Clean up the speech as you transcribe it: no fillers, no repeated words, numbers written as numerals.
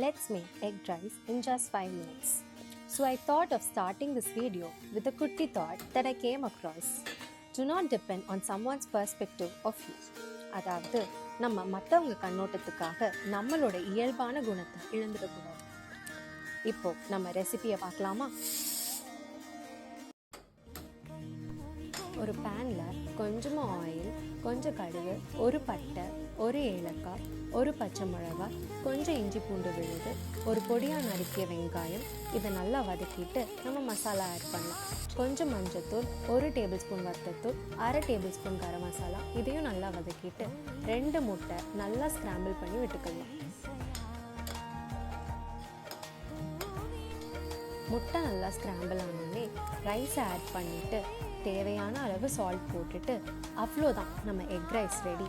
Let's make egg rice in just 5 minutes. So I thought of starting this video with a kutti thought that I came across. Do not depend on someone's perspective of you. அதாவது நம்ம மற்றவங்க கண்ணோட்டத்துக்காக நம்மளோட இயல்பான குணத்தை இழந்துடக்கூடாது. இப்போ நம்ம ரெசிபியை பார்க்கலாமா? ஒரு பேனில் கொஞ்சமாக ஆயில், கொஞ்சம் கடுகு, ஒரு பட்டை, ஒரு ஏலக்காய், ஒரு பச்சை மிளகாய், கொஞ்சம் இஞ்சி பூண்டு விழுது, ஒரு பொடியாக நறுக்கிய வெங்காயம், இதை நல்லா வதக்கிட்டு நம்ம மசாலா ஆட் பண்ணலாம். கொஞ்சம் மஞ்சத்தூள், 1 table spoon வத்தத்தூள், 1/2 table spoon garam masala, இதையும் நல்லா வதக்கிட்டு 2 முட்டை நல்லா ஸ்க்ராம்பிள் பண்ணி விட்டுக்கலாம். முட்டை நல்லா ஸ்க்ராம்பிள் ஆனோடனே ரைஸை ஆட் பண்ணிவிட்டு தேவையான அளவு சால்ட் போட்டுட்டு அவ்வளோதான், நம்ம எக் ரைஸ் ரெடி.